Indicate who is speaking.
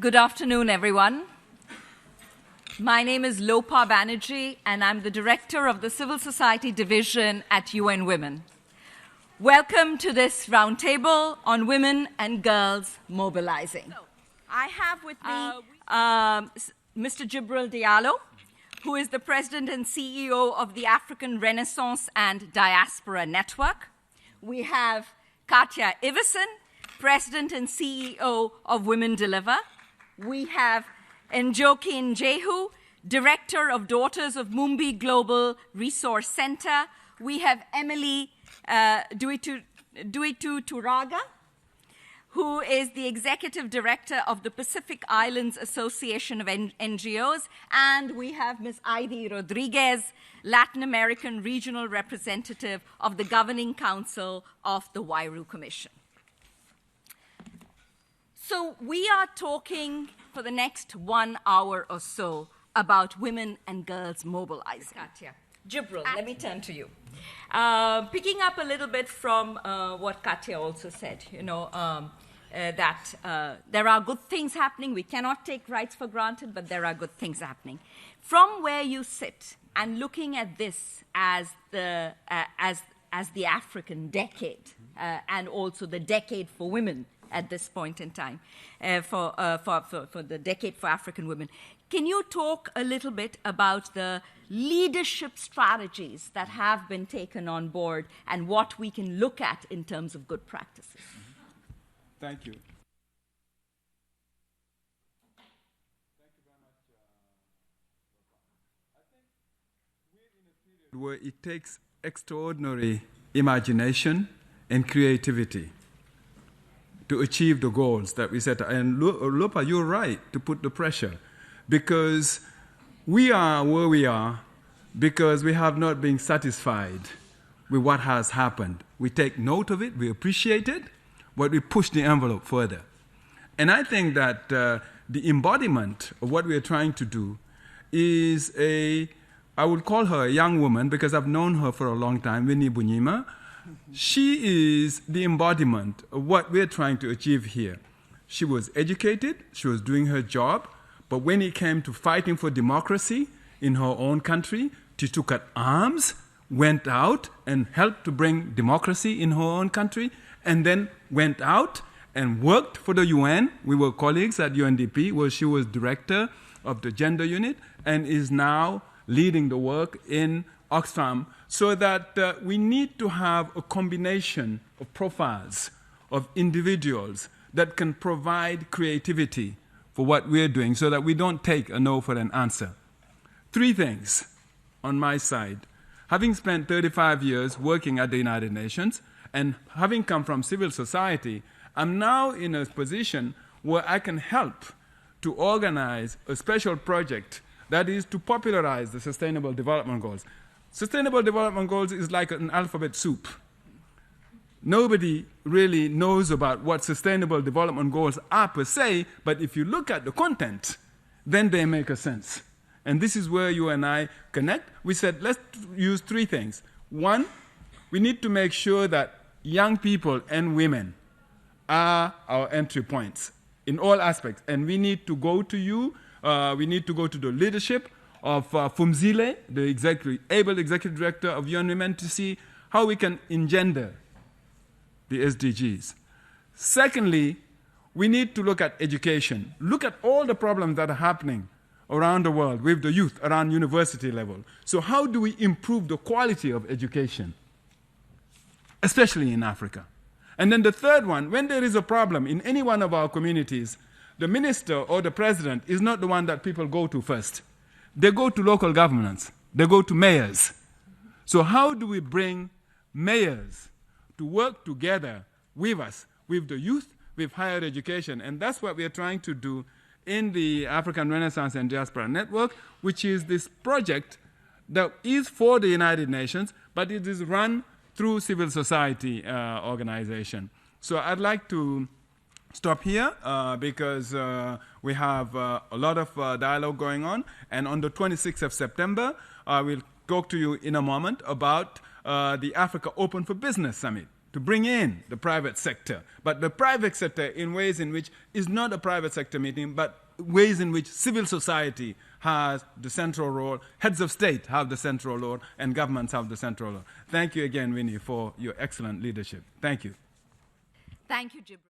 Speaker 1: Good afternoon, everyone. My name is Lopa Banerjee, and I'm the Director of the Civil Society Division at UN Women. Welcome to this roundtable on women and girls mobilizing. I have with me Mr. Djibril Diallo, who is the President and CEO of the African Renaissance and Diaspora Network. We have Katja Iversen, President and CEO of Women Deliver. We have Njoki Njehu, Director of Daughters of Mumbi Global Resource Center. We have Emily Duitu Turaga, who is the Executive Director of the Pacific Islands Association of NGOs. And we have Ms. Haydee Rodriguez, Latin American Regional Representative of the Governing Council of the Huairou Commission. So we are talking for the next 1 hour or so about women and girls mobilizing. Katja. Djibril, let me turn to you. Picking up a little bit from what Katja also said, that there are good things happening. We cannot take rights for granted, but there are good things happening. From where you sit and looking at this as the African decade and also the decade for women at this point in time, for the decade for African women. Can you talk a little bit about the leadership strategies that have been taken on board and what we can look at in terms of good practices?
Speaker 2: Thank you. Thank you very much, Lopa. I think we're in a period where it takes extraordinary imagination and creativity to achieve the goals that we set. And Lopa, you're right to put the pressure, because we are where we are because we have not been satisfied with what has happened. We take note of it, we appreciate it, but we push the envelope further. And I think that the embodiment of what we are trying to do is I would call her a young woman because I've known her for a long time, Winnie Bunyima. She is the embodiment of what we're trying to achieve here. She was educated, she was doing her job, but when it came to fighting for democracy in her own country, she took up arms, went out and helped to bring democracy in her own country, and then went out and worked for the UN. We were colleagues at UNDP, where she was director of the gender unit and is now leading the work in Oxfam, so that we need to have a combination of profiles of individuals that can provide creativity for what we're doing so that we don't take a no for an answer. 3 things on my side. Having spent 35 years working at the United Nations and having come from civil society, I'm now in a position where I can help to organize a special project that is to popularize the Sustainable Development Goals. Sustainable Development Goals is like an alphabet soup. Nobody really knows about what Sustainable Development Goals are per se, but if you look at the content, then they make a sense. And this is where you and I connect. We said, let's use 3 things. 1, we need to make sure that young people and women are our entry points in all aspects. And we need to go to you, we need to go to the leadership of Fumzile, the able executive director of UN Women, to see how we can engender the SDGs. Secondly, we need to look at education. Look at all the problems that are happening around the world with the youth around university level. So how do we improve the quality of education, especially in Africa? And then the third one, when there is a problem in any one of our communities, the minister or the president is not the one that people go to first. They go to local governments. They go to mayors. So how do we bring mayors to work together with us, with the youth, with higher education? And that's what we are trying to do in the African Renaissance and Diaspora Network, which is this project that is for the United Nations, but it is run through civil society organization. So I'd like to stop here because we have a lot of dialogue going on. And on the 26th of September, I will talk to you in a moment about the Africa Open for Business Summit, to bring in the private sector, but the private sector in ways in which is not a private sector meeting, but ways in which civil society has the central role, heads of state have the central role, and governments have the central role. Thank you again, Winnie, for your excellent leadership. Thank you.
Speaker 1: Thank you, Djibril.